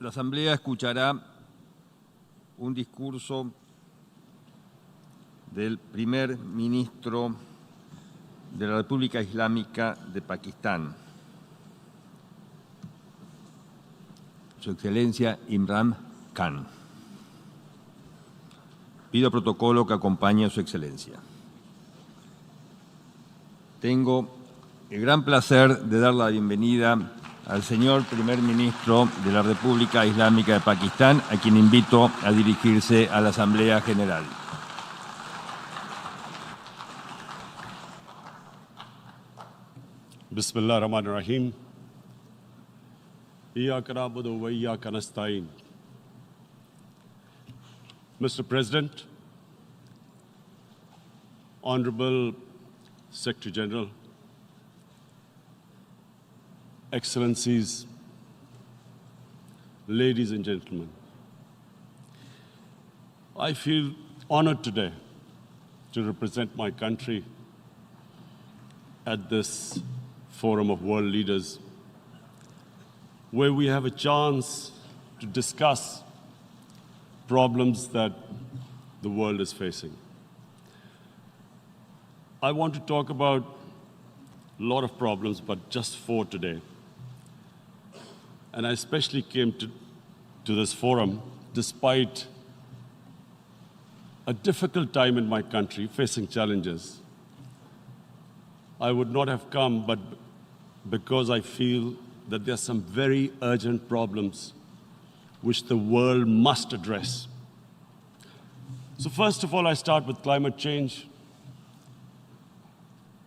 La Asamblea escuchará un discurso del primer ministro de la República Islámica de Pakistán, Su Excelencia IMRAN Khan. Pido protocolo que acompañe a Su Excelencia. Tengo el gran placer de dar la bienvenida al señor primer ministro de la República Islámica de Pakistán, a quien invito a dirigirse a la Asamblea General. Bismillah ar-Rahman ar-Rahim. Iyyaka na'budu wa iyyaka nasta'in. Mr. President, Honorable Secretary General, Excellencies, ladies and gentlemen, I feel honored today to represent my country at this forum of world leaders, where we have a chance to discuss problems that the world is facing. I want to talk about a lot of problems, but just 4 today. And I especially came to this forum despite a difficult time in my country, facing challenges. I would not have come, but because I feel that there are some very urgent problems which the world must address. So first of all, I start with climate change.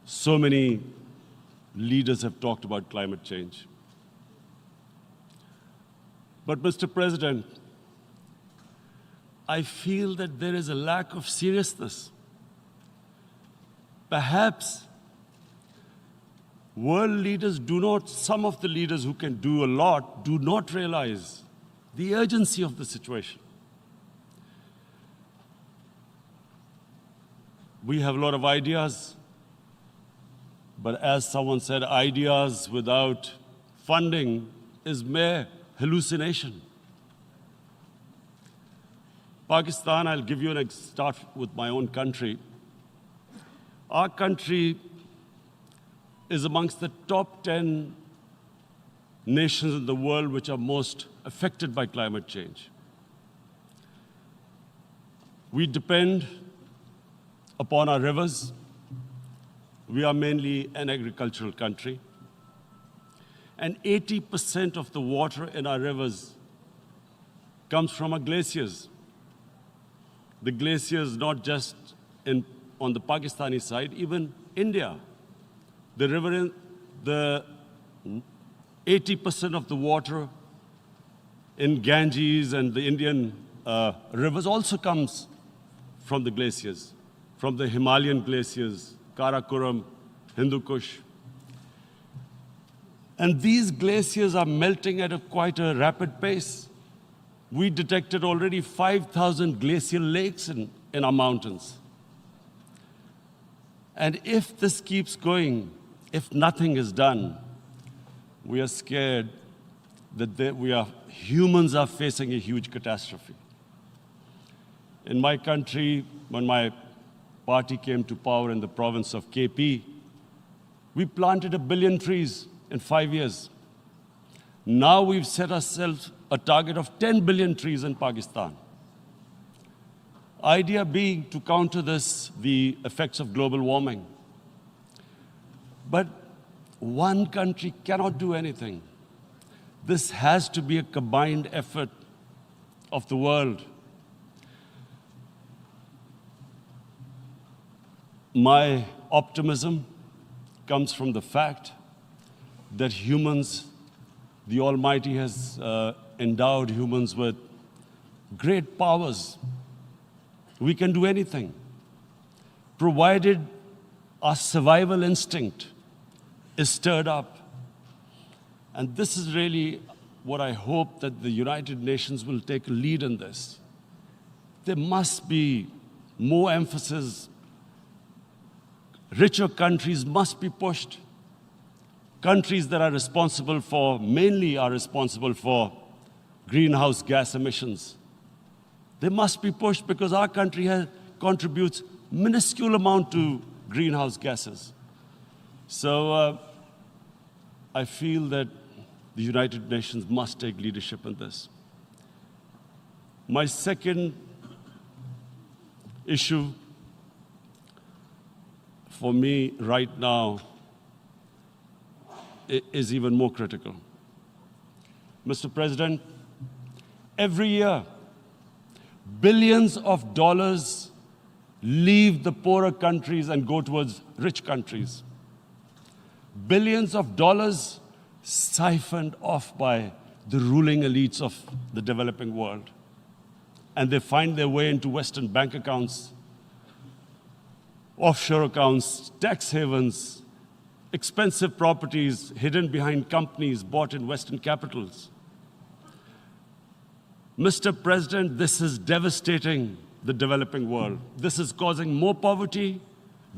So many leaders have talked about climate change. But Mr. President, I feel that there is a lack of seriousness. Perhaps world leaders some of the leaders who can do a lot, do not realize the urgency of the situation. We have a lot of ideas, but as someone said, ideas without funding is mere hallucination. Pakistan, I'll give you start with my own country. Our country is amongst the top 10 nations in the world which are most affected by climate change. We depend upon our rivers. We are mainly an agricultural country. And 80% of the water in our rivers comes from our glaciers. The glaciers, not just on the Pakistani side, even India. The river, the 80% of the water in Ganges and the Indian rivers also comes from the glaciers, from the Himalayan glaciers, Karakoram, Hindu Kush. And these glaciers are melting at quite a rapid pace. We detected already 5,000 glacial lakes in our mountains. And if this keeps going, if nothing is done, we are scared that humans are facing a huge catastrophe. In my country, when my party came to power in the province of KP, we planted 1 billion trees in 5 years. Now we've set ourselves a target of 10 billion trees in Pakistan. Idea being to counter the effects of global warming. But one country cannot do anything. This has to be a combined effort of the world. My optimism comes from the fact that humans, the Almighty has endowed humans with great powers. We can do anything, provided our survival instinct is stirred up. And this is really what I hope that the United Nations will take a lead in this. There must be more emphasis. Richer countries must be pushed. Countries that are responsible for, mainly are responsible for greenhouse gas emissions. They must be pushed because our country contributes minuscule amount to greenhouse gases. So I feel that the United Nations must take leadership in this. My second issue for me right now is even more critical. Mr. President, every year, billions of dollars leave the poorer countries and go towards rich countries. Billions of dollars siphoned off by the ruling elites of the developing world. And they find their way into Western bank accounts, offshore accounts, tax havens, expensive properties hidden behind companies bought in Western capitals. Mr. President, this is devastating the developing world. This is causing more poverty,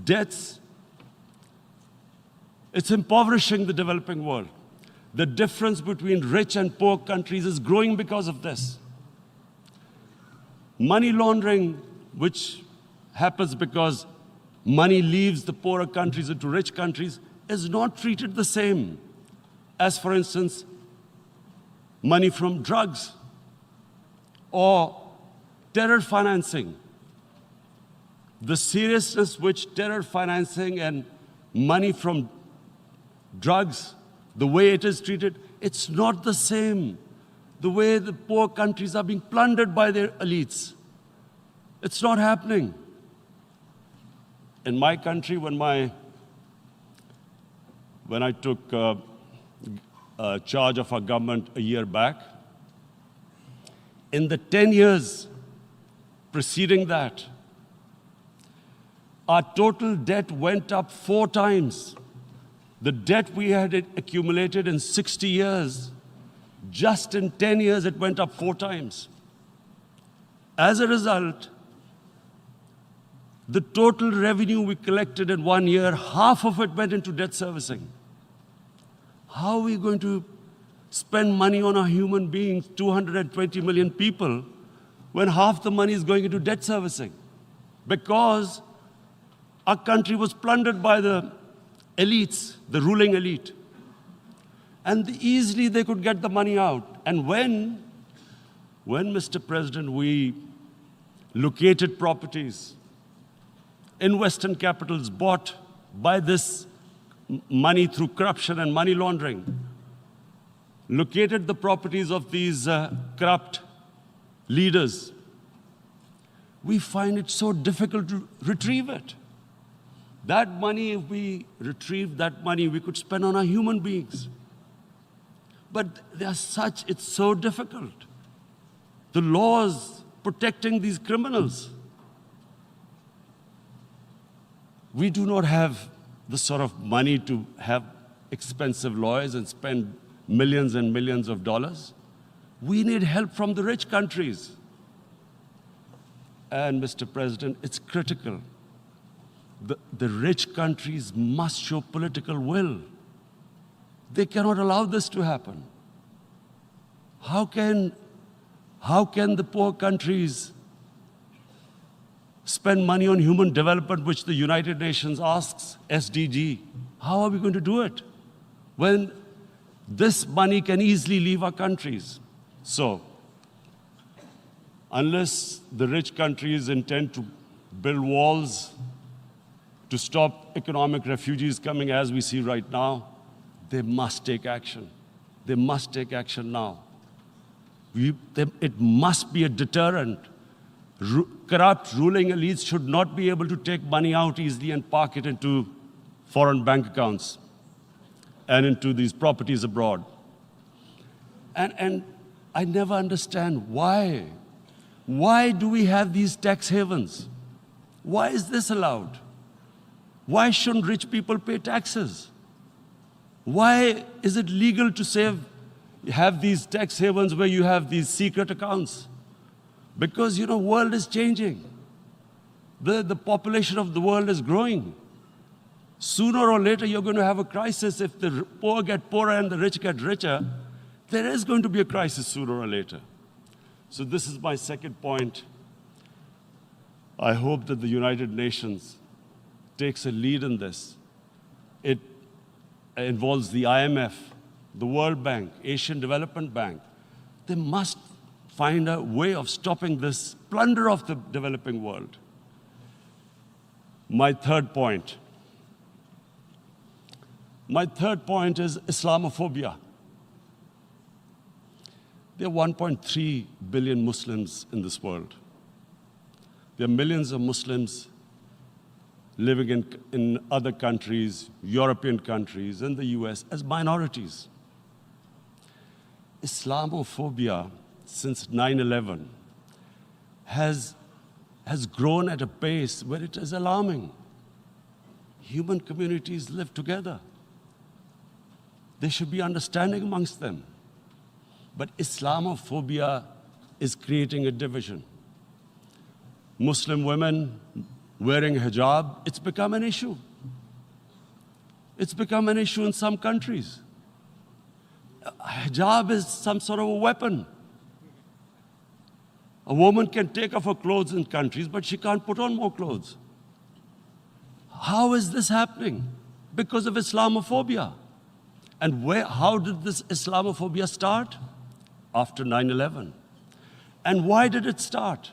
deaths. It's impoverishing the developing world. The difference between rich and poor countries is growing because of this. Money laundering, which happens because money leaves the poorer countries into rich countries, is not treated the same as, for instance, money from drugs or terror financing. The seriousness which terror financing and money from drugs, the way it is treated, it's not the same. The way the poor countries are being plundered by their elites. It's not happening. In my country, when I took charge of our government a year back, in the 10 years preceding that, our total debt went up 4 times. The debt we had accumulated in 60 years, just in 10 years, it went up 4 times. As a result, the total revenue we collected in 1 year, half of it went into debt servicing. How are we going to spend money on our human beings, 220 million people, when half the money is going into debt servicing? Because our country was plundered by the elites, the ruling elite. And easily they could get the money out. And when, Mr. President, we located properties in Western capitals bought by this money through corruption and money laundering, located the properties of these corrupt leaders, we find it so difficult to retrieve it. That money, if we retrieved that money, we could spend on our human beings. But it's so difficult. The laws protecting these criminals. We do not have the sort of money to have expensive lawyers and spend millions and millions of dollars. We need help from the rich countries. And Mr. President, it's critical. The rich countries must show political will. They cannot allow this to happen. How can the poor countries spend money on human development, which the United Nations asks, SDG? How are we going to do it when this money can easily leave our countries? So, unless the rich countries intend to build walls to stop economic refugees coming as we see right now, they must take action. They must take action now. It must be a deterrent. Corrupt ruling elites should not be able to take money out easily and park it into foreign bank accounts and into these properties abroad. And I never understand why. Why do we have these tax havens? Why is this allowed? Why shouldn't rich people pay taxes? Why is it legal to have these tax havens where you have these secret accounts? Because, the world is changing. The population of the world is growing. Sooner or later, you're going to have a crisis if the poor get poorer and the rich get richer. there is going to be a crisis sooner or later. So this is my second point. I hope that the United Nations takes a lead in this. It involves the IMF, the World Bank, Asian Development Bank. They must find a way of stopping this plunder of the developing world. My third point is Islamophobia. There are 1.3 billion Muslims in this world. There are millions of Muslims living in other countries, European countries, and the US as minorities. Islamophobia, since 9/11, has grown at a pace where it is alarming. Human communities live together. There should be understanding amongst them. But Islamophobia is creating a division. Muslim women wearing hijab, it's become an issue. It's become an issue in some countries. Hijab is some sort of a weapon. A woman can take off her clothes in countries, but she can't put on more clothes. How is this happening? Because of Islamophobia. And how did this Islamophobia start? After 9/11. And why did it start?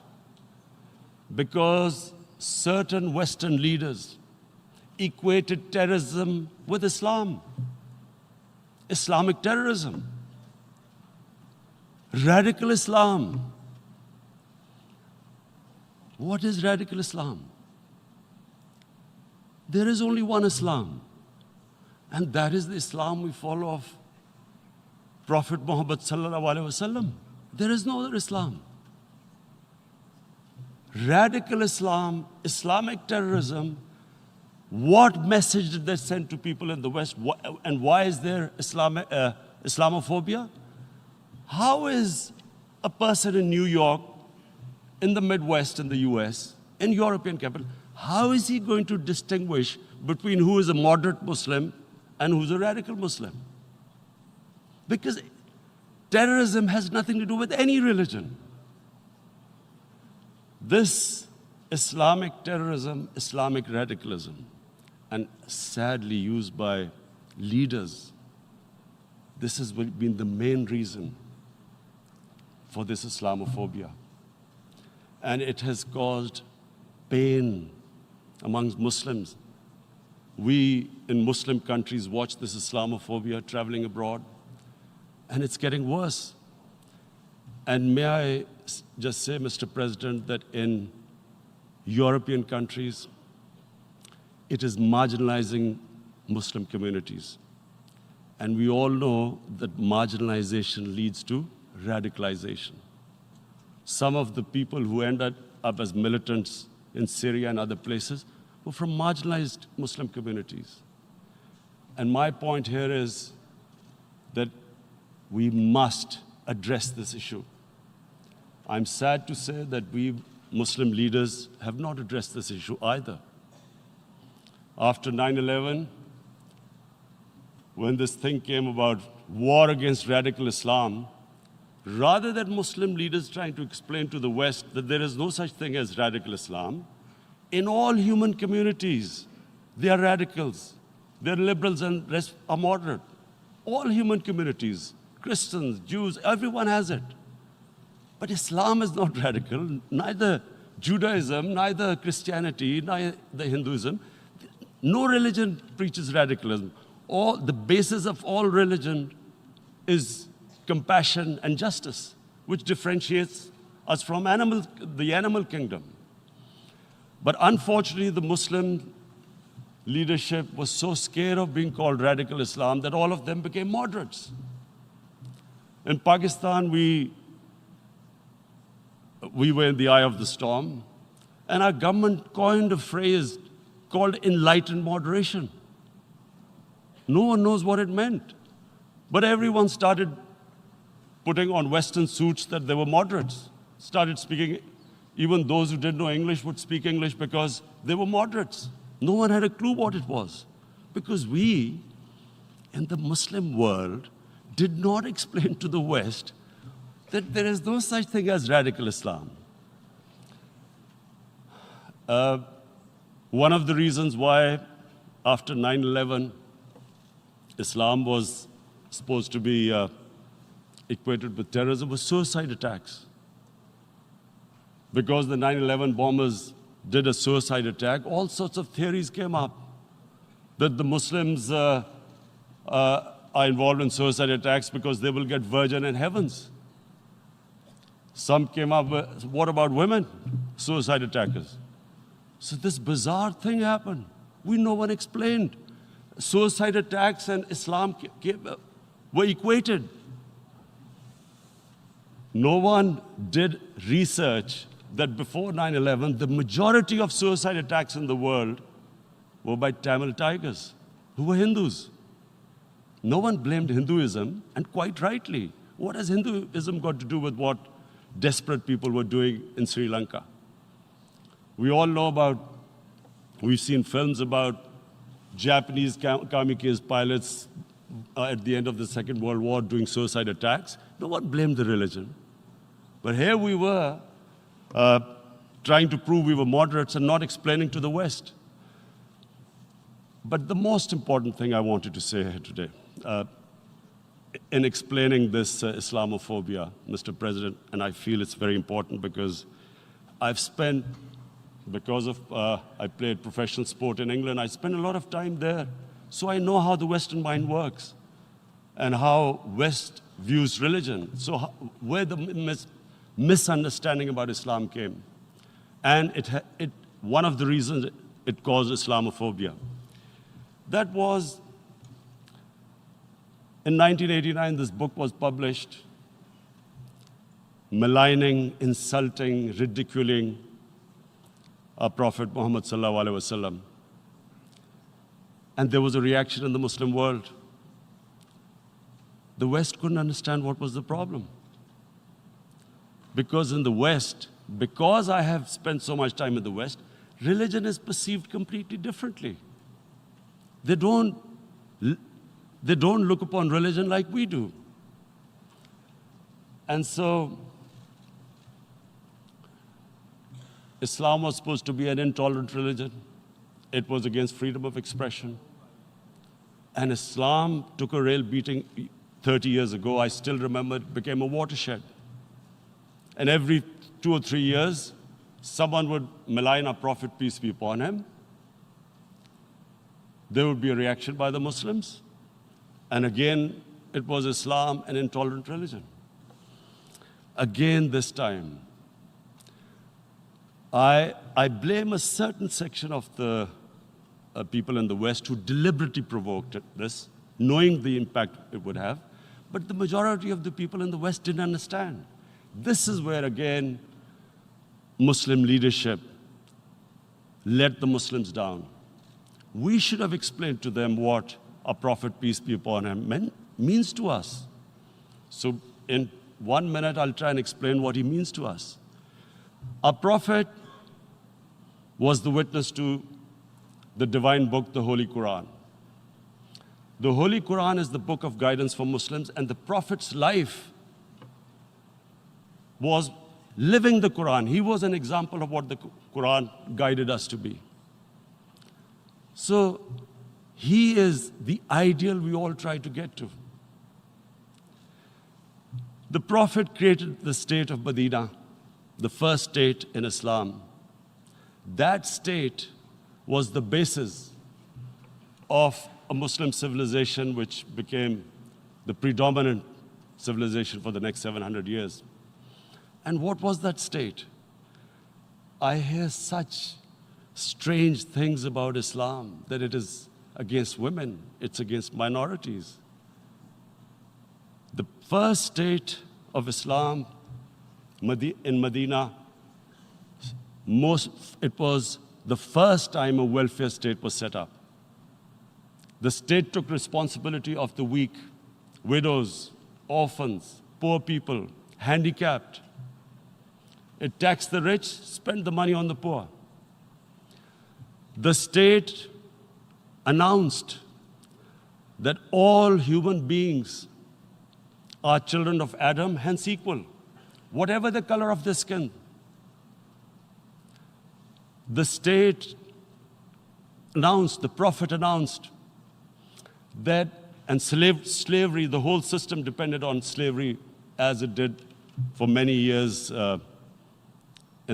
Because certain Western leaders equated terrorism with Islam. Islamic terrorism. Radical Islam. What is radical Islam? There is only one Islam, and that is the Islam we follow of Prophet Muhammad sallallahu alaihi wasallam. There is no other Islam. Radical Islam, Islamic terrorism, what message did they send to people in the West? And why is there Islamophobia? How is a person in New York, in the Midwest, in the US, in European capital, how is he going to distinguish between who is a moderate Muslim and who's a radical Muslim? Because terrorism has nothing to do with any religion. This Islamic terrorism, Islamic radicalism, and sadly used by leaders, this has been the main reason for this Islamophobia. And it has caused pain amongst Muslims. We in Muslim countries watch this Islamophobia traveling abroad, and it's getting worse. And may I just say, Mr. President, that in European countries, it is marginalizing Muslim communities. And we all know that marginalization leads to radicalization. Some of the people who ended up as militants in Syria and other places were from marginalized Muslim communities. And my point here is that we must address this issue. I'm sad to say that we Muslim leaders have not addressed this issue either. After 9/11, when this thing came about war against radical Islam, rather than Muslim leaders trying to explain to the West that there is no such thing as radical Islam, in all human communities, they are radicals. They're liberals and rest are moderate. All human communities, Christians, Jews, everyone has it. But Islam is not radical, neither Judaism, neither Christianity, neither Hinduism. No religion preaches radicalism. The basis of all religion is compassion and justice, which differentiates us from the animal kingdom. But unfortunately, the Muslim leadership was so scared of being called radical Islam that all of them became moderates. In Pakistan, we were in the eye of the storm, and our government coined a phrase called enlightened moderation. No one knows what it meant. But everyone started putting on Western suits that they were moderates, started speaking. Even those who didn't know English would speak English because they were moderates. No one had a clue what it was. Because we, in the Muslim world, did not explain to the West that there is no such thing as radical Islam. One of the reasons why after 9/11, Islam was supposed to be equated with terrorism was suicide attacks. Because the 9/11 bombers did a suicide attack, all sorts of theories came up that the Muslims are involved in suicide attacks because they will get virgin in heavens. Some came up with, what about women, suicide attackers? So this bizarre thing happened. No one explained. Suicide attacks and Islam were equated. No one did research that before 9/11, the majority of suicide attacks in the world were by Tamil tigers, who were Hindus. No one blamed Hinduism, and quite rightly. What has Hinduism got to do with what desperate people were doing in Sri Lanka? We all know about, we've seen films about Japanese kamikaze pilots at the end of the Second World War doing suicide attacks. No one blamed the religion. But here we were trying to prove we were moderates and not explaining to the West. But the most important thing I wanted to say here today, in explaining this Islamophobia, Mr. President, and I feel it's very important because I've spent, because of I played professional sport in England, I spent a lot of time there. So I know how the Western mind works and how West views religion. So where the misunderstanding about Islam came. And one of the reasons it caused Islamophobia. That was, in 1989, this book was published, maligning, insulting, ridiculing our Prophet Muhammad sallallahu alaihi wasallam. And there was a reaction in the Muslim world. The West couldn't understand what was the problem. Because in the West, because I have spent so much time in the West, religion is perceived completely differently. They don't look upon religion like we do. And so, Islam was supposed to be an intolerant religion. It was against freedom of expression. And Islam took a real beating 30 years ago. I still remember it became a watershed. And every 2 or 3 years, someone would malign our Prophet, peace be upon him. There would be a reaction by the Muslims. And again, it was Islam, an intolerant religion. Again, this time, I blame a certain section of the people in the West who deliberately provoked this, knowing the impact it would have. But the majority of the people in the West didn't understand. This is where, again, Muslim leadership let the Muslims down. We should have explained to them what our Prophet, peace be upon him, means to us. So in 1 minute, I'll try and explain what he means to us. Our Prophet was the witness to the divine book, the Holy Quran. The Holy Quran is the book of guidance for Muslims, and the Prophet's life was living the Quran. He was an example of what the Quran guided us to be. So he is the ideal we all try to get to. The Prophet created the state of Medina, the first state in Islam. That state was the basis of a Muslim civilization which became the predominant civilization for the next 700 years. And what was that state? I hear such strange things about Islam, that it is against women, it's against minorities. The first state of Islam in Medina, it was the first time a welfare state was set up. The state took responsibility of the weak, widows, orphans, poor people, handicapped. It taxed the rich, spent the money on the poor. The state announced that all human beings are children of Adam, hence equal, whatever the color of their skin. The state announced, the Prophet announced that, and slavery, the whole system depended on slavery as it did for many years in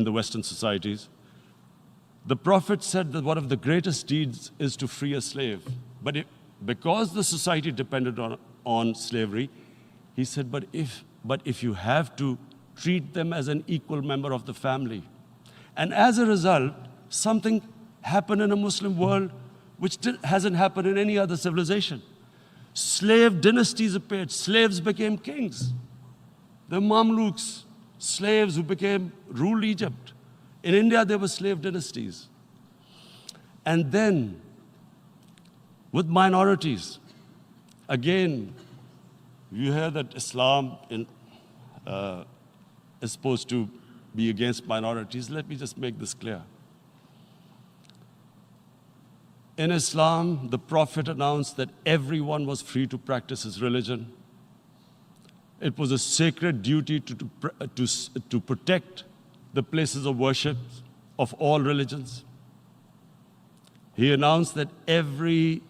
the Western societies. The Prophet said that one of the greatest deeds is to free a slave. But because the society depended on slavery, he said, but if you have to treat them as an equal member of the family. And as a result, something happened in a Muslim world which hasn't happened in any other civilization. Slave dynasties appeared. Slaves became kings. The Mamluks, slaves who ruled Egypt. In India, there were slave dynasties. And then, with minorities, again, you hear that Islam is supposed to be against minorities. Let me just make this clear. In Islam, the Prophet announced that everyone was free to practice his religion. It was a sacred duty to protect the places of worship of all religions. He announced that every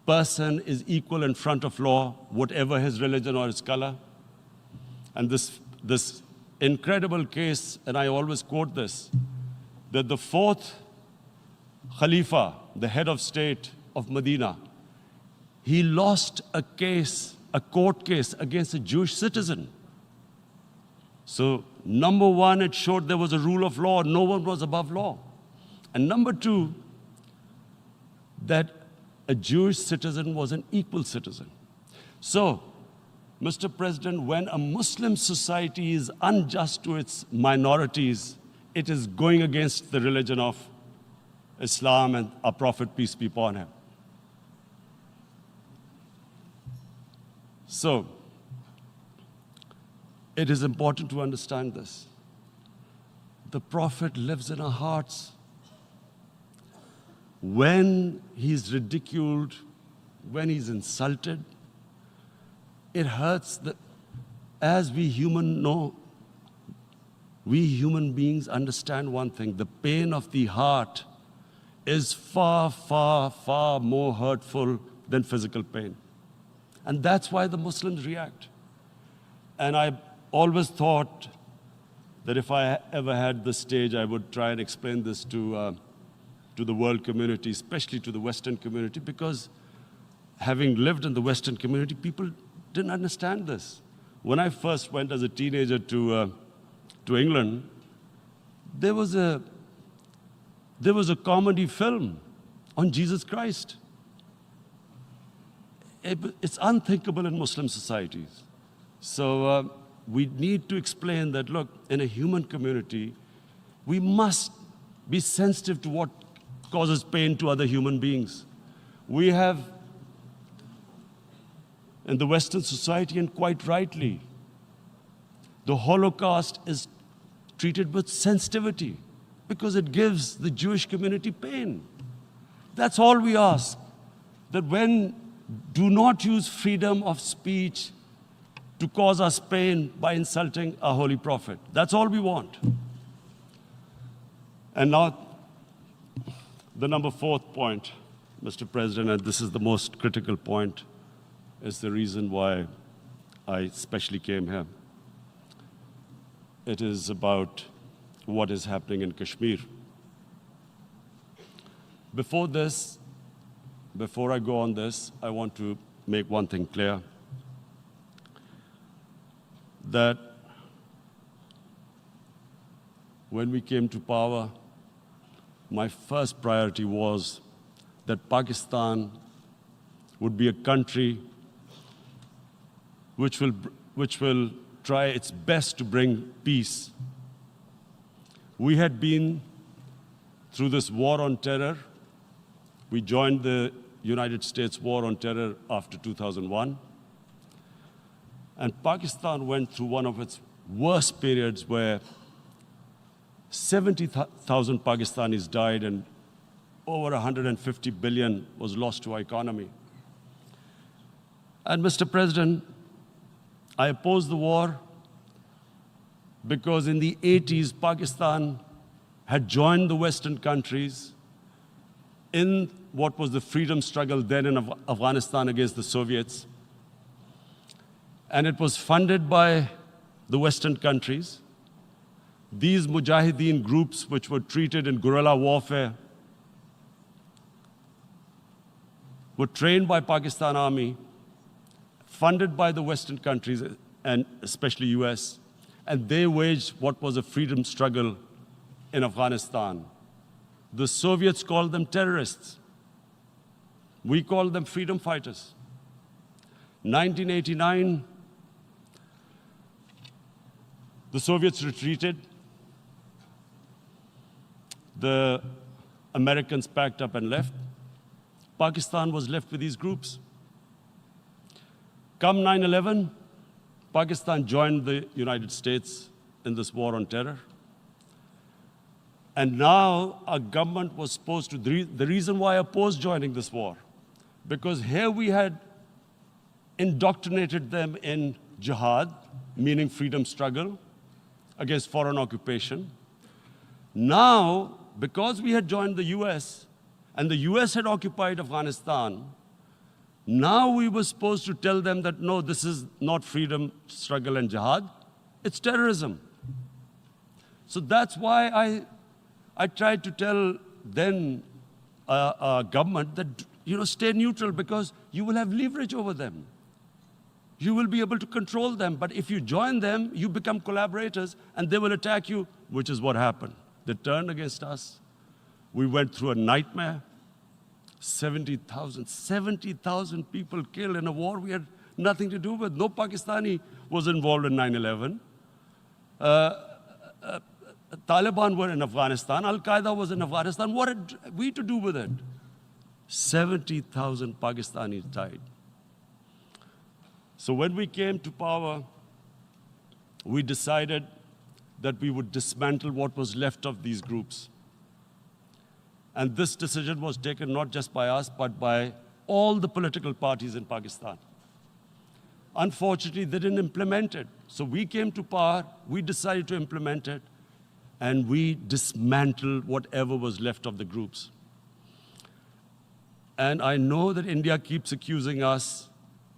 person is equal in front of law, whatever his religion or his color. And this incredible case, and I always quote this, that the fourth Khalifa, the head of state of Medina, he lost a court case against a Jewish citizen. So, number one, it showed there was a rule of law, no one was above law. And number two, that a Jewish citizen was an equal citizen. So, Mr. President, when a Muslim society is unjust to its minorities, it is going against the religion of Islam and our Prophet, peace be upon him. So, it is important to understand this. The Prophet lives in our hearts. When he's ridiculed, when he's insulted, it hurts. As we human beings understand one thing, the pain of the heart is far, far, far more hurtful than physical pain. And that's why the Muslims react. And I always thought that if I ever had the stage, I would try and explain this to the world community, especially to the Western community, because having lived in the Western community, people didn't understand this. When I first went as a teenager to England, there was a comedy film on Jesus Christ. It's unthinkable in Muslim societies. So we need to explain that, look, in a human community, we must be sensitive to what causes pain to other human beings. We have, in the Western society, and quite rightly, the Holocaust is treated with sensitivity because it gives the Jewish community pain. That's all we ask, that do not use freedom of speech to cause us pain by insulting our Holy Prophet. That's all we want. And now, the number fourth point, Mr. President, and this is the most critical point, is the reason why I especially came here. It is about what is happening in Kashmir. Before I go on this, I want to make one thing clear, that when we came to power, my first priority was that Pakistan would be a country which will try its best to bring peace. We had been through this war on terror. We joined the United States war on terror after 2001. And Pakistan went through one of its worst periods where 70,000 Pakistanis died and over 150 billion was lost to our economy. And Mr. President, I opposed the war because in the 80s, Pakistan had joined the Western countries in what was the freedom struggle then in Afghanistan against the Soviets. And it was funded by the Western countries. These Mujahideen groups, which were treated in guerrilla warfare, were trained by Pakistan Army, funded by the Western countries, and especially US, and they waged what was a freedom struggle in Afghanistan. The Soviets called them terrorists. We called them freedom fighters. 1989, the Soviets retreated. The Americans packed up and left. Pakistan was left with these groups. Come 9/11, Pakistan joined the United States in this war on terror. And now our government was supposed to, the reason why I opposed joining this war, because here we had indoctrinated them in jihad, meaning freedom struggle against foreign occupation. Now, because we had joined the US, and the US had occupied Afghanistan, now we were supposed to tell them that, no, this is not freedom struggle and jihad, it's terrorism. So that's why I tried to tell then government that, stay neutral because you will have leverage over them. You will be able to control them. But if you join them, you become collaborators and they will attack you, which is what happened. They turned against us. We went through a nightmare. 70,000 people killed in a war we had nothing to do with. No Pakistani was involved in 9/11. Taliban were in Afghanistan. Al-Qaeda was in Afghanistan. What had we to do with it? 70,000 Pakistanis died. So when we came to power, we decided that we would dismantle what was left of these groups. And this decision was taken not just by us, but by all the political parties in Pakistan. Unfortunately, they didn't implement it. So we came to power, we decided to implement it, and we dismantled whatever was left of the groups. And I know that India keeps accusing us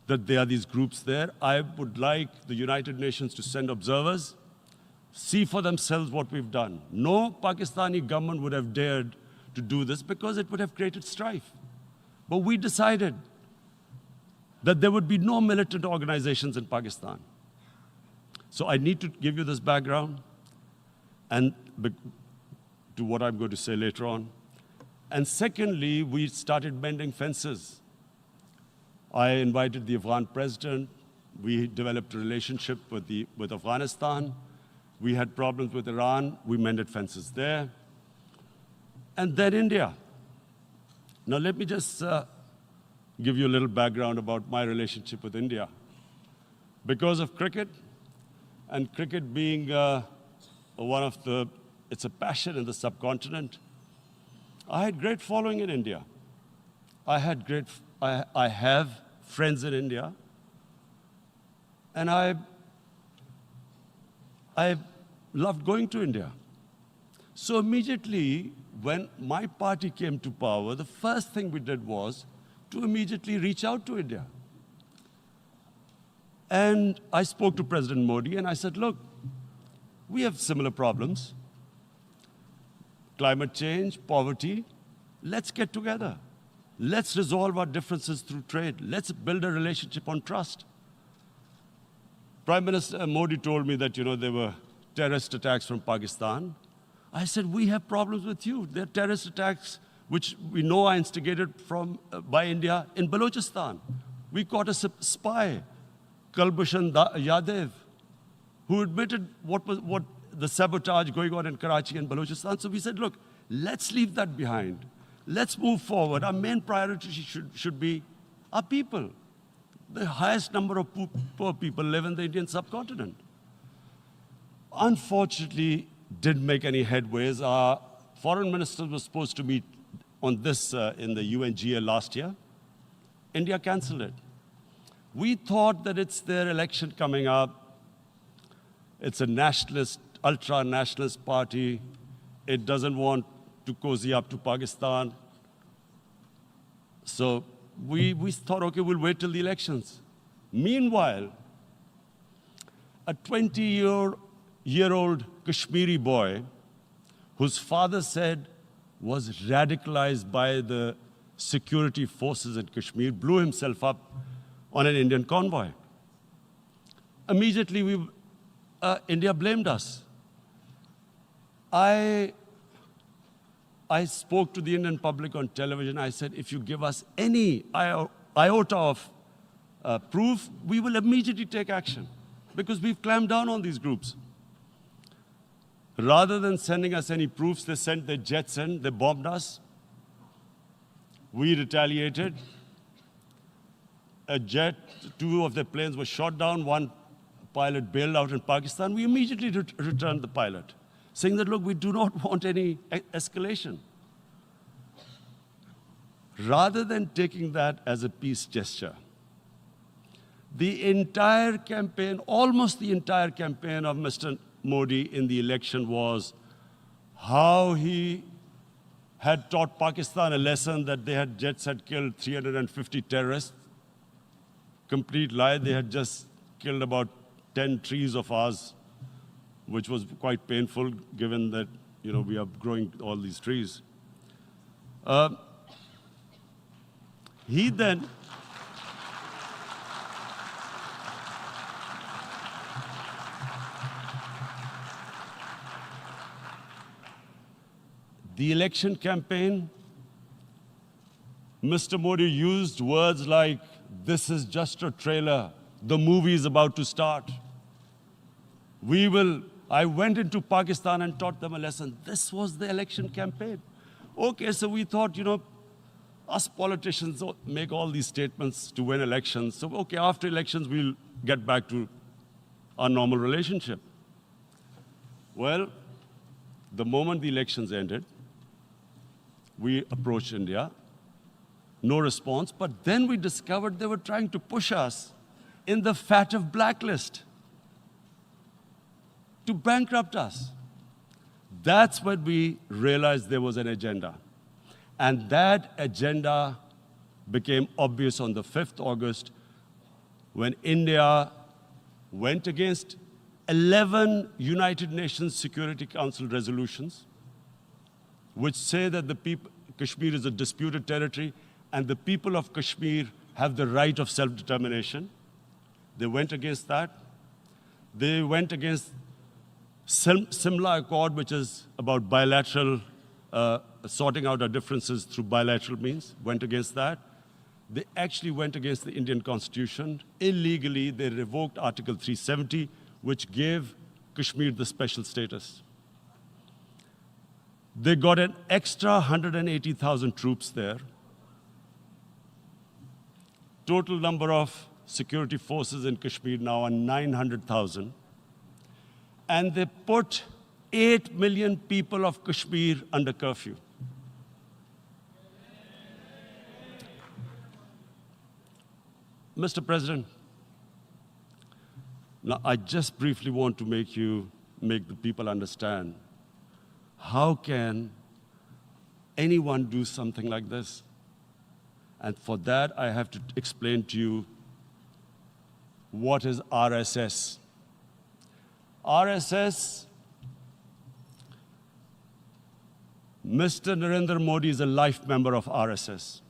that there are these groups there. I would like the United Nations to send observers, see for themselves what we've done. No Pakistani government would have dared to do this because it would have created strife. But we decided that there would be no militant organizations in Pakistan. So I need to give you this background and to what I'm going to say later on. And secondly, we started mending fences. I invited the Afghan president. We developed a relationship with Afghanistan. We had problems with Iran. We mended fences there. And then India. Now let me just give you a little background about my relationship with India. Because of cricket, and cricket being it's a passion in the subcontinent, I had great following in India. I have friends in India, and I loved going to India. So immediately, when my party came to power, the first thing we did was to immediately reach out to India. And I spoke to President Modi, and I said, look, we have similar problems. Climate change, poverty, let's get together. Let's resolve our differences through trade. Let's build a relationship on trust. Prime Minister Modi told me that, there were terrorist attacks from Pakistan. I said, we have problems with you. There are terrorist attacks, which we know are instigated by India in Balochistan. We caught a spy, Kulbhushan Yadav, who admitted what the sabotage going on in Karachi and Balochistan. So we said, look, let's leave that behind. Let's move forward. Our main priority should be our people. The highest number of poor people live in the Indian subcontinent. Unfortunately, didn't make any headways. Our foreign ministers were supposed to meet on this in the UNGA last year. India canceled it. We thought that it's their election coming up. It's a nationalist, ultra-nationalist party. It doesn't want to cozy up to Pakistan. So we thought, okay, we'll wait till the elections. Meanwhile, a 20-year-old Kashmiri boy, whose father said was radicalized by the security forces in Kashmir, blew himself up on an Indian convoy. Immediately, India blamed us. I spoke to the Indian public on television. I said, if you give us any iota of proof, we will immediately take action, because we've clamped down on these groups. Rather than sending us any proofs, they sent their jets in, they bombed us. We retaliated. A jet, 2 of their planes were shot down, 1 pilot bailed out in Pakistan. We immediately returned the pilot, saying that, look, we do not want any escalation. Rather than taking that as a peace gesture, the entire campaign, almost the entire campaign of Mr. Modi in the election was how he had taught Pakistan a lesson that jets had killed 350 terrorists. Complete lie. They had just killed about 10 trees of ours, which was quite painful given that, we are growing all these trees. He then the election campaign, Mr. Modi used words like, this is just a trailer. The movie is about to start. I went into Pakistan and taught them a lesson. This was the election campaign. Okay, so we thought, us politicians make all these statements to win elections. So, okay, after elections, we'll get back to our normal relationship. Well, the moment the elections ended, we approached India. No response, but then we discovered they were trying to push us in the FATF blacklist to bankrupt us. That's when we realized there was an agenda. And that agenda became obvious on the 5th August when India went against 11 United Nations Security Council resolutions, which say that Kashmir is a disputed territory and the people of Kashmir have the right of self-determination. They went against that. They went against Simla Accord, which is about bilateral, sorting out our differences through bilateral means, went against that. They actually went against the Indian Constitution. Illegally, they revoked Article 370, which gave Kashmir the special status. They got an extra 180,000 troops there. Total number of security forces in Kashmir now are 900,000. And they put 8 million people of Kashmir under curfew. Mr. President, now I just briefly want to make the people understand, how can anyone do something like this? And for that, I have to explain to you what is RSS. RSS, Mr. Narendra Modi is a life member of RSS.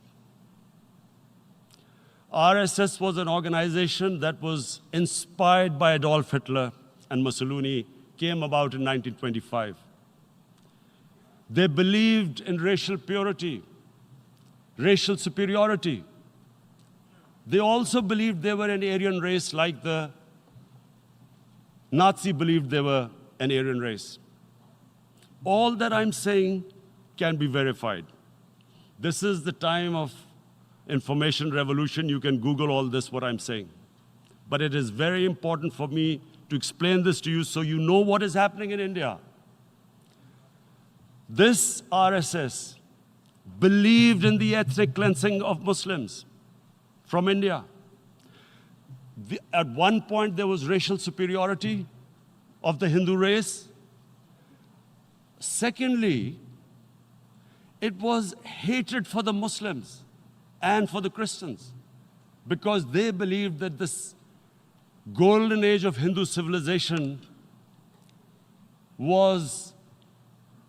RSS was an organization that was inspired by Adolf Hitler and Mussolini, came about in 1925. They believed in racial purity, racial superiority. They also believed they were an Aryan race like the Nazi believed they were an Aryan race. All that I'm saying can be verified. This is the time of information revolution. You can Google all this, what I'm saying. But it is very important for me to explain this to you so you know what is happening in India. This RSS believed in the ethnic cleansing of Muslims from India. At one point, there was racial superiority of the Hindu race. Secondly, it was hatred for the Muslims and for the Christians, because they believed that this golden age of Hindu civilization was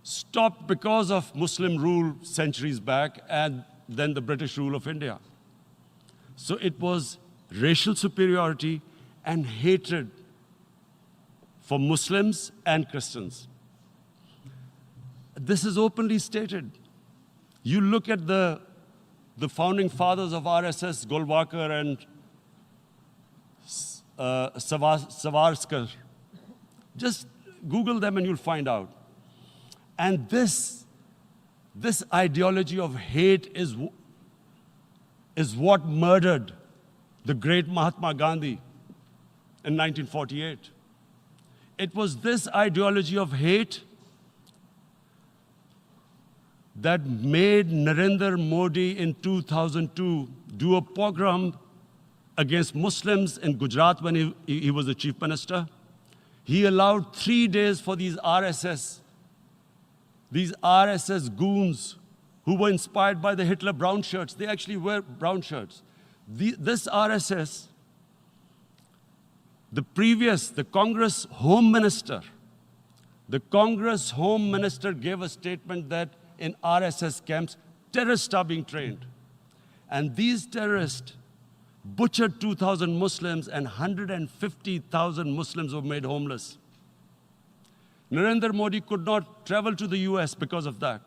stopped because of Muslim rule centuries back and then the British rule of India. So it was racial superiority and hatred for Muslims and Christians. This is openly stated. You look at the founding fathers of RSS, Golwalkar and Savarkar. Just Google them and you'll find out. And this ideology of hate is what murdered the great Mahatma Gandhi in 1948. It was this ideology of hate that made Narendra Modi in 2002 do a pogrom against Muslims in Gujarat when he was the chief minister. He allowed 3 days for these RSS goons who were inspired by the Hitler brown shirts. They actually wear brown shirts. This RSS, the Congress Home Minister gave a statement that in RSS camps, terrorists are being trained. And these terrorists butchered 2,000 Muslims and 150,000 Muslims were made homeless. Narendra Modi could not travel to the US because of that.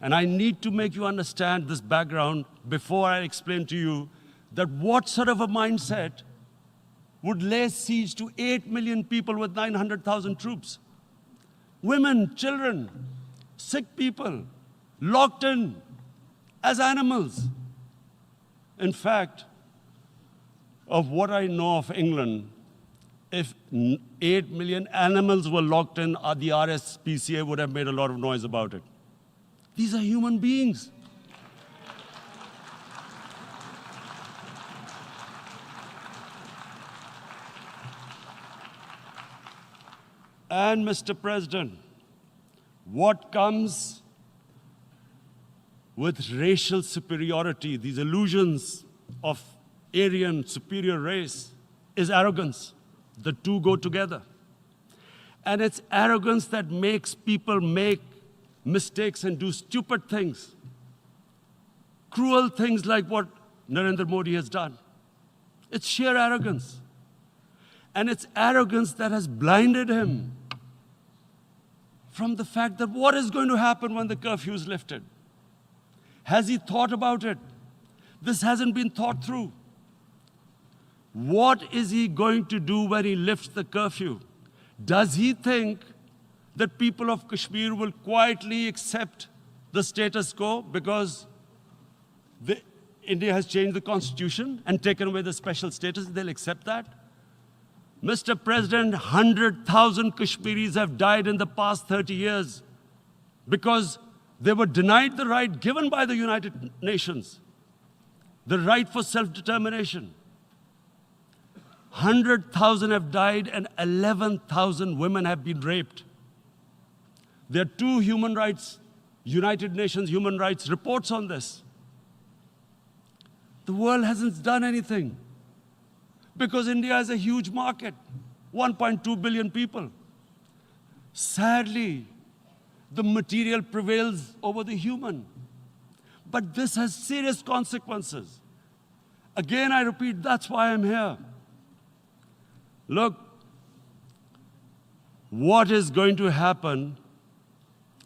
And I need to make you understand this background before I explain to you that what sort of a mindset would lay siege to 8 million people with 900,000 troops. Women, children, sick people, locked in as animals. In fact, of what I know of England, if 8 million animals were locked in, the RSPCA would have made a lot of noise about it. These are human beings. And Mr. President, what comes with racial superiority, these illusions of Aryan superior race, is arrogance. The two go together. And it's arrogance that makes people make mistakes and do stupid things. Cruel things like what Narendra Modi has done. It's sheer arrogance. And it's arrogance that has blinded him from the fact that what is going to happen when the curfew is lifted? Has he thought about it? This hasn't been thought through. What is he going to do when he lifts the curfew? Does he think that people of Kashmir will quietly accept the status quo because India has changed the constitution and taken away the special status? They'll accept that? Mr. President, 100,000 Kashmiris have died in the past 30 years because they were denied the right given by the United Nations, the right for self-determination. 100,000 have died and 11,000 women have been raped. There are 2 United Nations human rights reports on this. The world hasn't done anything because India is a huge market, 1.2 billion people. Sadly, the material prevails over the human. But this has serious consequences. Again, I repeat, that's why I'm here. Look, what is going to happen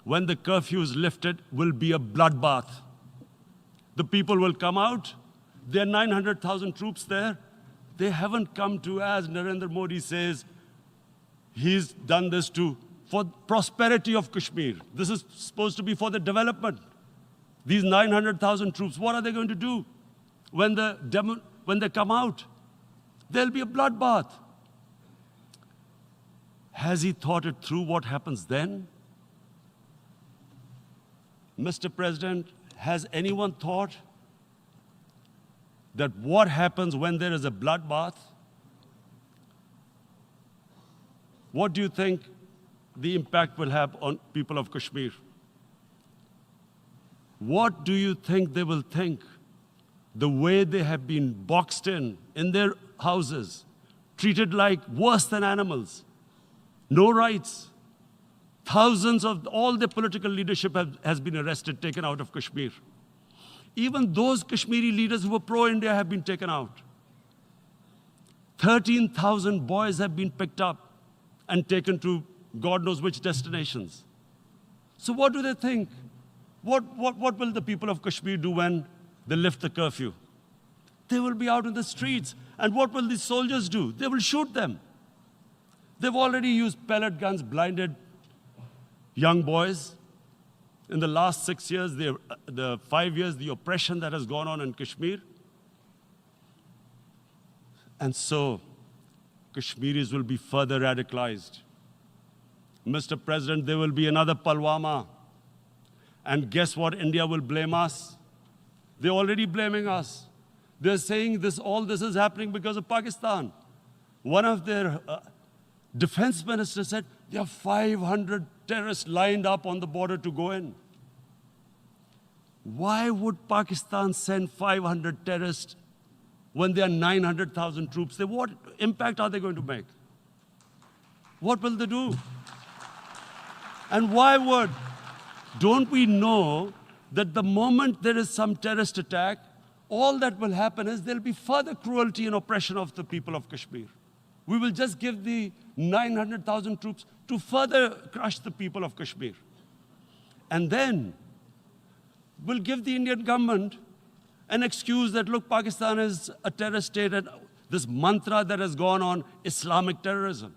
when the curfew is lifted will be a bloodbath. The people will come out. There are 900,000 troops there. They haven't come to, as Narendra Modi says, he's done this for prosperity of Kashmir. This is supposed to be for the development. These 900,000 troops, what are they going to do when they come out? There'll be a bloodbath. Has he thought it through what happens then? Mr. President, has anyone thought that what happens when there is a bloodbath? What do you think the impact will have on people of Kashmir? What do you think they will think? The way they have been boxed in their houses, treated like worse than animals, no rights. Thousands of all the political leadership has been arrested, taken out of Kashmir. Even those Kashmiri leaders who were pro-India have been taken out. 13,000 boys have been picked up and taken to God knows which destinations. So what do they think? What will the people of Kashmir do when they lift the curfew? They will be out in the streets. And what will these soldiers do? They will shoot them. They've already used pellet guns, blinded young boys. In the last 6 years, the 5 years, the oppression that has gone on in Kashmir. And so, Kashmiris will be further radicalized. Mr. President, there will be another Pulwama. And guess what? India will blame us. They're already blaming us. They're saying all this is happening because of Pakistan. One of their defense ministers said, there are 500 terrorists lined up on the border to go in. Why would Pakistan send 500 terrorists when there are 900,000 troops? What impact are they going to make? What will they do? And why would? Don't we know that the moment there is some terrorist attack, all that will happen is there'll be further cruelty and oppression of the people of Kashmir. We will just give the 900,000 troops to further crush the people of Kashmir. And then we'll give the Indian government an excuse that, look, Pakistan is a terrorist state, and this mantra that has gone on, Islamic terrorism.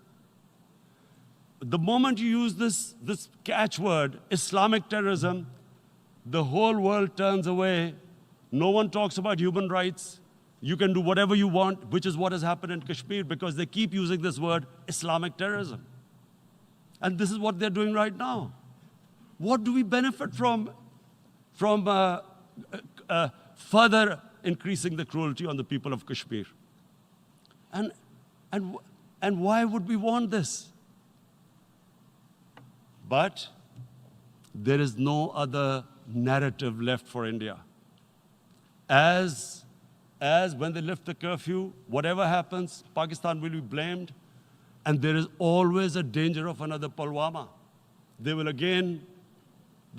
The moment you use this catchword, Islamic terrorism, the whole world turns away. No one talks about human rights. You can do whatever you want, which is what has happened in Kashmir, because they keep using this word, Islamic terrorism. And this is what they're doing right now. What do we benefit from further increasing the cruelty on the people of Kashmir? And why would we want this? But there is no other narrative left for India. As when they lift the curfew, whatever happens, Pakistan will be blamed, and there is always a danger of another Pulwama. They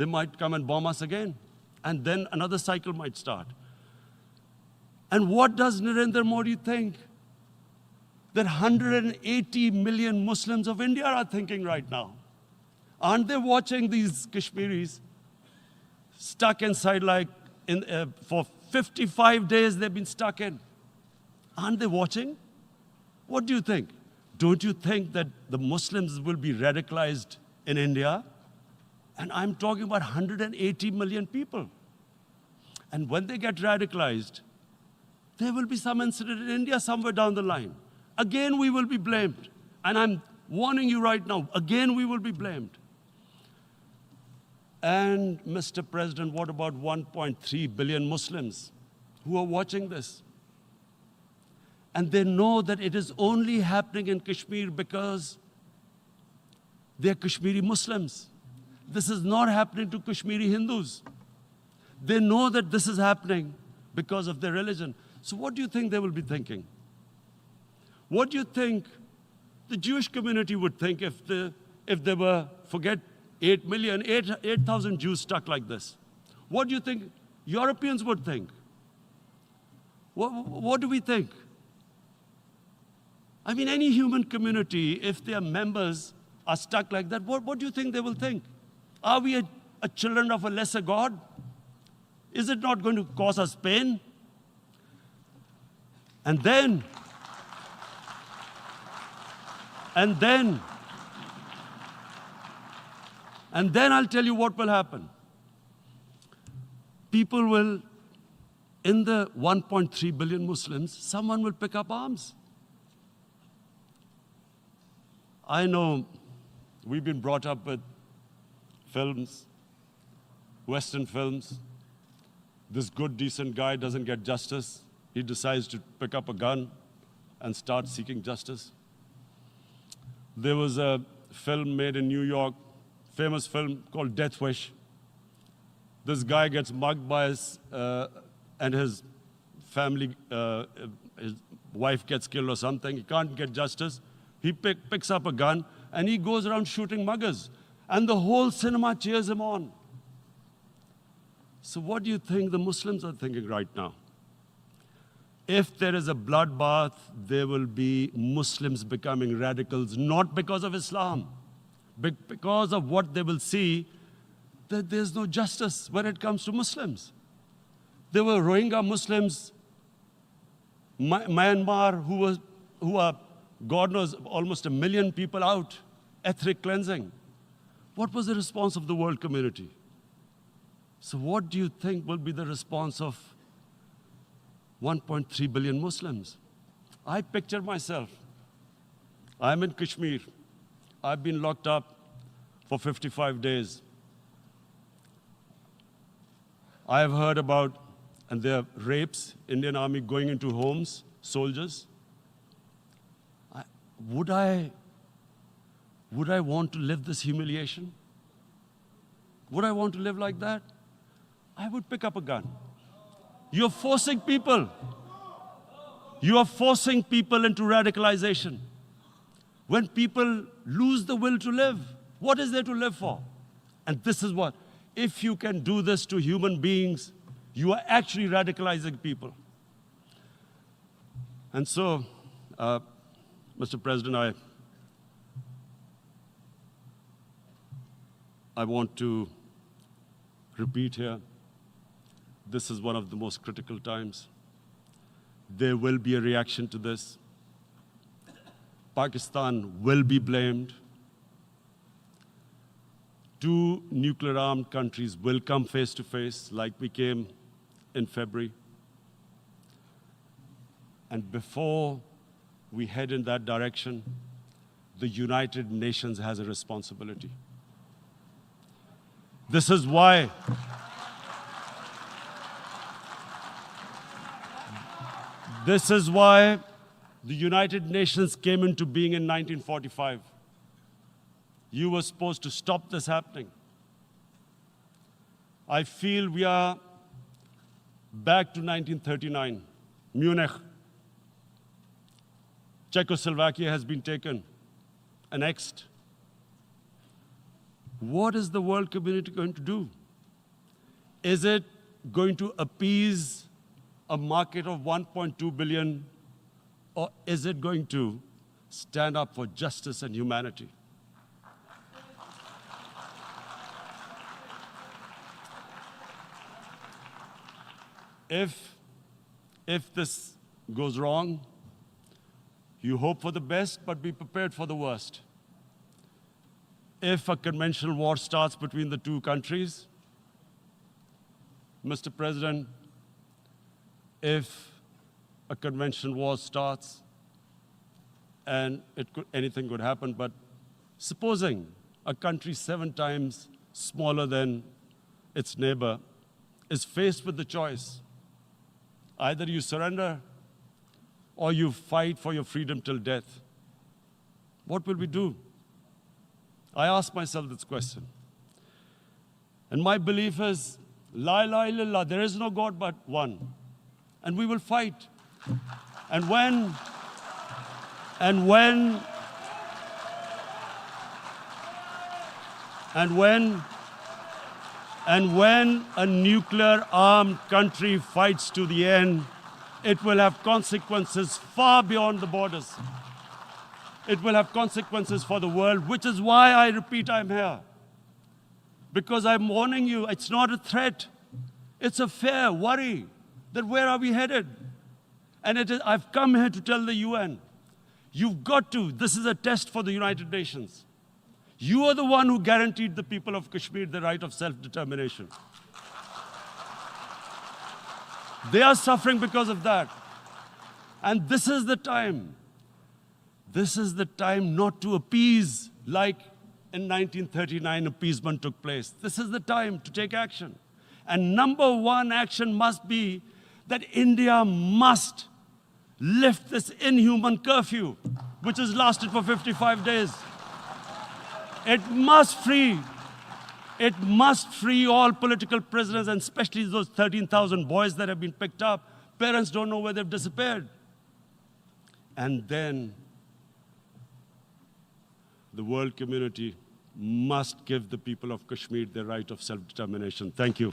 might come and bomb us again, and then another cycle might start. And what does Narendra Modi think? That 180 million Muslims of India are thinking right now. Aren't they watching these Kashmiris stuck inside for 55 days they've been stuck in? Aren't they watching? What do you think? Don't you think that the Muslims will be radicalized in India? And I'm talking about 180 million people. And when they get radicalized, there will be some incident in India somewhere down the line. Again, we will be blamed. And I'm warning you right now, again, we will be blamed. And Mr. President, what about 1.3 billion Muslims who are watching this? And they know that it is only happening in Kashmir because they're Kashmiri Muslims. This is not happening to Kashmiri Hindus. They know that this is happening because of their religion. So what do you think they will be thinking? What do you think the Jewish community would think if there were, forget 8,000 Jews stuck like this? What do you think Europeans would think? What do we think? I mean, any human community, if their members are stuck like that, what do you think they will think? Are we a children of a lesser God? Is it not going to cause us pain? And then I'll tell you what will happen. People will, in the 1.3 billion Muslims, someone will pick up arms. I know we've been brought up with films, Western films. This good, decent guy doesn't get justice. he decides to pick up a gun and start seeking justice. There was a film made in New York, famous film called Death Wish. This guy gets mugged by and his family, his wife gets killed or something. He can't get justice. He picks up a gun and he goes around shooting muggers. And the whole cinema cheers him on. So what do you think the Muslims are thinking right now? If there is a bloodbath, there will be Muslims becoming radicals, not because of Islam, but because of what they will see, that there's no justice when it comes to Muslims. There were Rohingya Muslims, Myanmar, who are, God knows, almost 1 million people out, ethnic cleansing. What was the response of the world community? So what do you think will be the response of 1.3 billion Muslims? I picture myself. I'm in Kashmir. I've been locked up for 55 days. I have heard about, and there are rapes, Indian Army going into homes, soldiers. Would I want to live this humiliation? Would I want to live like that? I would pick up a gun. You're forcing people. You are forcing people into radicalization. When people lose the will to live, what is there to live for? And this is what, if you can do this to human beings, you are actually radicalizing people. And so, Mr. President, I want to repeat here, this is one of the most critical times. There will be a reaction to this. Pakistan will be blamed. 2 nuclear-armed countries will come face to face like we came in February. And before we head in that direction, the United Nations has a responsibility. This is why the United Nations came into being in 1945. You were supposed to stop this happening. I feel we are back to 1939, Munich. Czechoslovakia has been taken, annexed. What is the world community going to do? Is it going to appease a market of 1.2 billion, or is it going to stand up for justice and humanity? If this goes wrong, you hope for the best, but be prepared for the worst. If a conventional war starts between the 2 countries, Mr. President, if a conventional war starts, and anything could happen, but supposing a country 7 times smaller than its neighbor is faced with the choice, either you surrender or you fight for your freedom till death, what will we do? I ask myself this question. And my belief is, La ilaha illallah, there is no God but one. And we will fight. And when a nuclear-armed country fights to the end, it will have consequences far beyond the borders. It will have consequences for the world, which is why I repeat I'm here. Because I'm warning you, it's not a threat. It's a fair worry that where are we headed? And I've come here to tell the UN, you've got to, this is a test for the United Nations. You are the one who guaranteed the people of Kashmir the right of self-determination. They are suffering because of that. And this is the time. This is the time not to appease like in 1939 appeasement took place. This is the time to take action. And number 1 action must be that India must lift this inhuman curfew, which has lasted for 55 days. It must free all political prisoners, and especially those 13,000 boys that have been picked up. Parents don't know where they've disappeared. And then the world community must give the people of Kashmir the right of self-determination. Thank you.